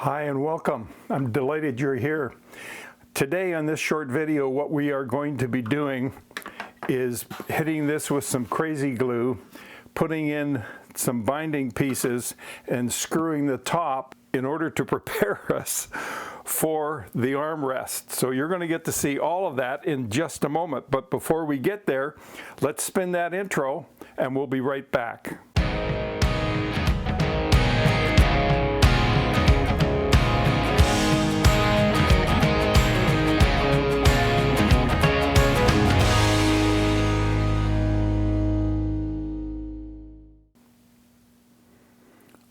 Hi and welcome. I'm delighted you're here. Today on this short video, what we are going to be doing is hitting this with some crazy glue, putting in some binding pieces and screwing the top in order to prepare us for the armrest. So you're going to get to see all of that in just a moment. But before we get there, let's spin that intro and we'll be right back.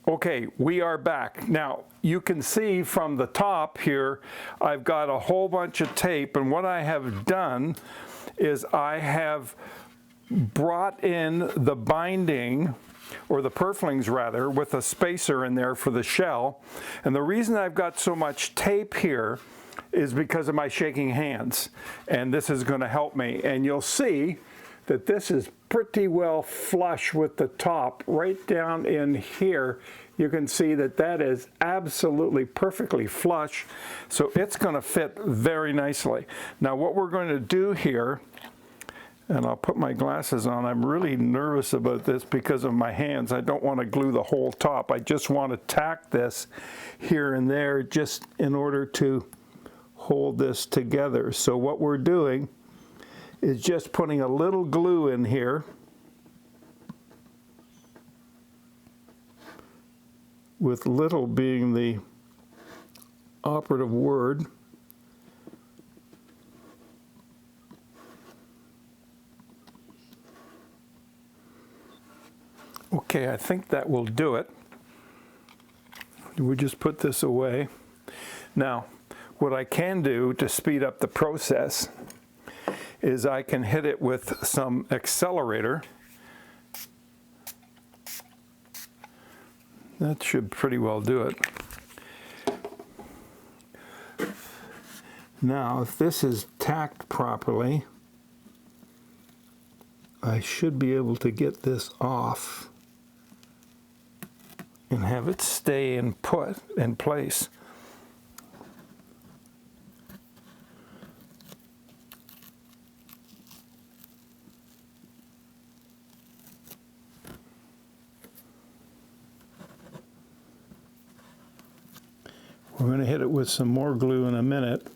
Okay, we are back. Now, you can see from the top here, I've got a whole bunch of tape, and what I have done is I have brought in the binding, or the purflings rather, with a spacer in there for the shell. And the reason I've got so much tape here is because of my shaking hands, and this is going to help me. And you'll see that this is pretty well flush with the top right down in here. You can see that that is absolutely perfectly flush, so it's going to fit very nicely. Now what we're going to do here, and I'll put my glasses on, I'm really nervous about this because of my hands. I don't want to glue the whole top. I just want to tack this here and there just in order to hold this together. So what we're doing is just putting a little glue in here, with little being the operative word. Okay, I think that will do it. We just put this away. Now, what I can do to speed up the process is I can hit it with some accelerator. That should pretty well do it. Now, if this is tacked properly, I should be able to get this off and have it stay and put in place. We're going to hit it with some more glue in a minute.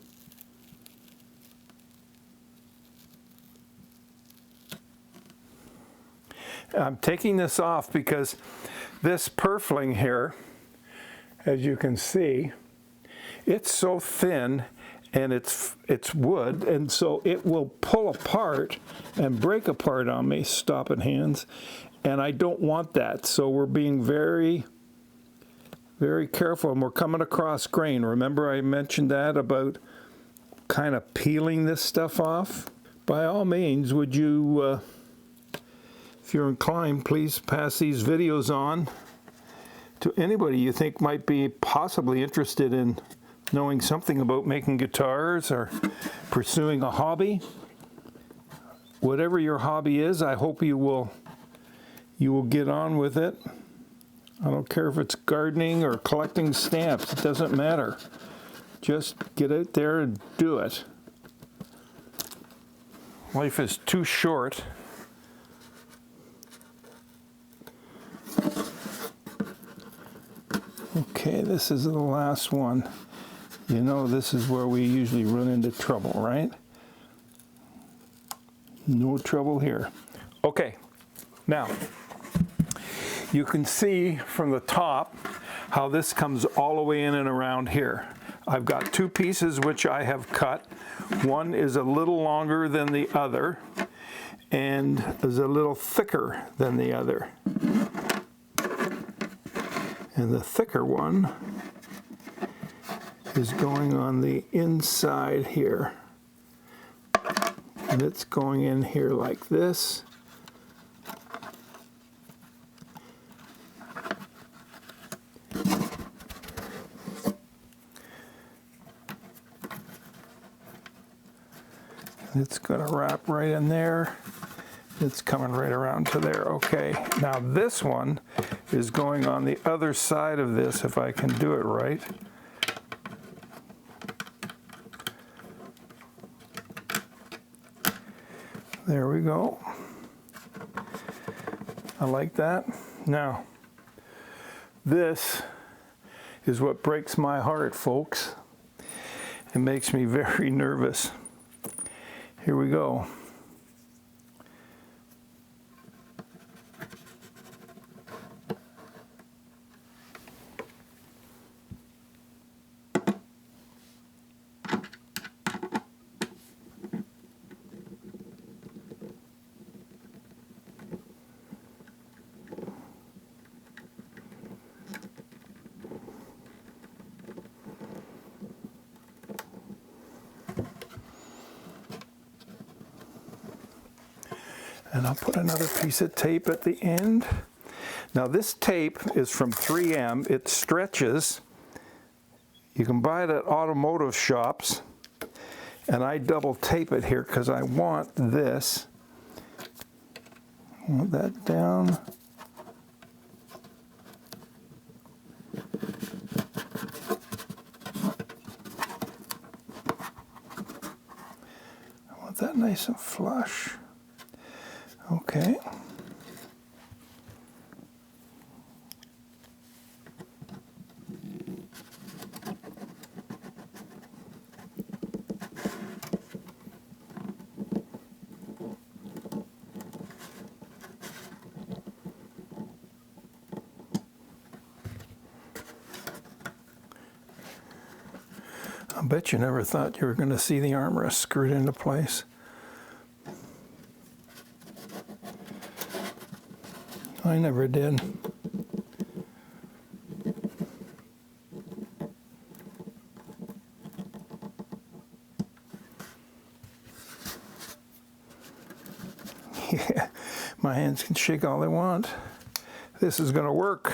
I'm taking this off because this purfling here, as you can see, it's so thin and it's wood, and so it will pull apart and break apart on me, stopping hands, and I don't want that. So we're being very careful, and we're coming across grain. Remember I mentioned that about kind of peeling this stuff off? By all means, would you, if you're inclined, please pass these videos on to anybody you think might be possibly interested in knowing something about making guitars or pursuing a hobby. Whatever your hobby is, I hope you will get on with it. I don't care if it's gardening or collecting stamps, it doesn't matter. Just get out there and do it. Life is too short. Okay, this is the last one. You know, this is where we usually run into trouble, right? No trouble here. Okay, now, you can see from the top how this comes all the way in and around here. I've got two pieces which I have cut. One is a little longer than the other and is a little thicker than the other. And the thicker one is going on the inside here. And it's going in here like this. It's going to wrap right in there. It's coming right around to there. Okay, now this one is going on the other side of this, if I can do it right. There we go. I like that. Now, this is what breaks my heart, folks. It makes me very nervous. Here we go. And I'll put another piece of tape at the end. Now this tape is from 3M. It stretches. You can buy it at automotive shops. And I double tape it here because I want this. I want that down. I want that nice and flush. Okay. I bet you never thought you were going to see the armrest screwed into place. I never did. Yeah, my hands can shake all they want. This is going to work.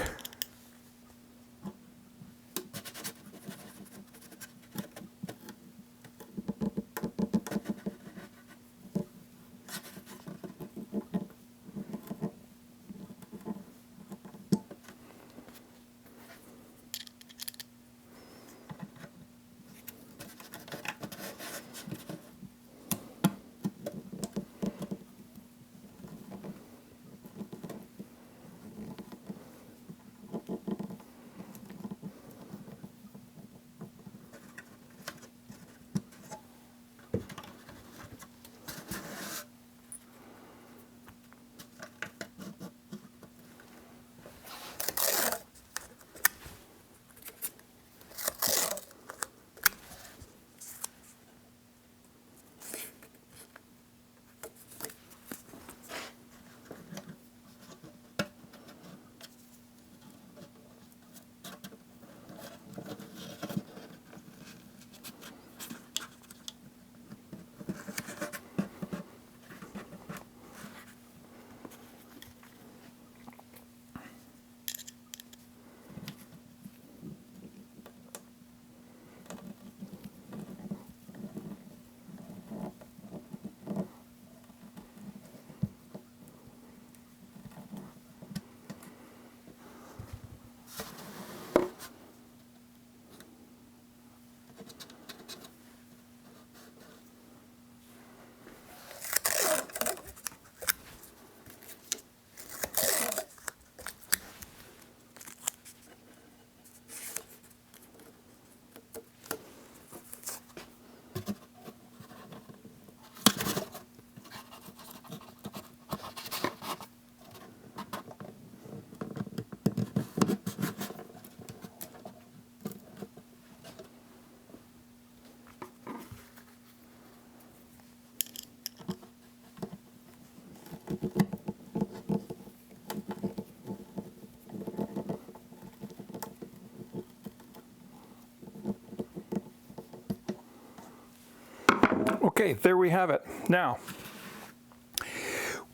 Okay, there we have it. Now,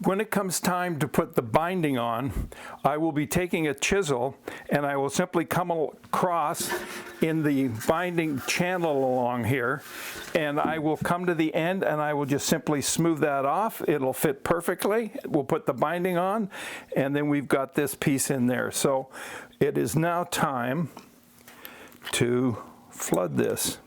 when it comes time to put the binding on, I will be taking a chisel and I will simply come across in the binding channel along here, and I will come to the end and I will just simply smooth that off. It'll fit perfectly. We'll put the binding on, and then we've got this piece in there. So it is now time to flood this.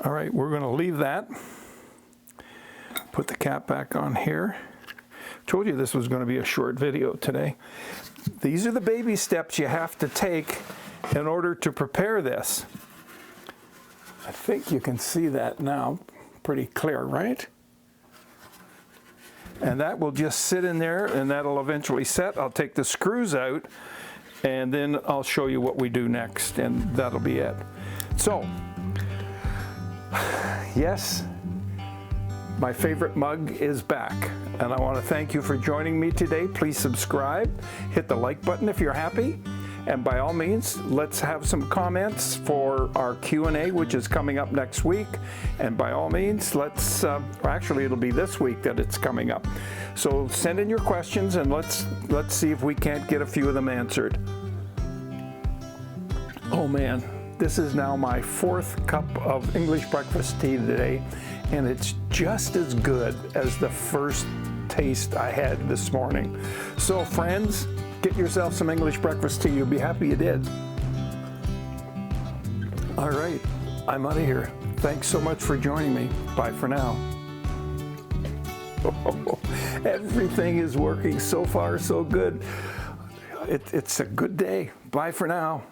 All right, we're going to leave that. Put the cap back on here. Told you this was going to be a short video today. These are the baby steps you have to take in order to prepare this. I think you can see that now pretty clear, right? And that will just sit in there and that'll eventually set. I'll take the screws out and then I'll show you what we do next, and that'll be it. So, yes, my favorite mug is back, and I want to thank you for joining me today. Please subscribe, hit the like button if you're happy, and by all means, let's have some comments for our Q&A, which is coming up next week. And by all means, let's, actually it'll be this week that it's coming up. So send in your questions and let's see if we can't get a few of them answered. Oh man, this is now my 4th cup of English breakfast tea today, and it's just as good as the first taste I had this morning. So friends, get yourself some English breakfast tea. You'll be happy you did. All right, I'm out of here. Thanks so much for joining me. Bye for now. Everything is working so far so good. It's a good day. Bye for now.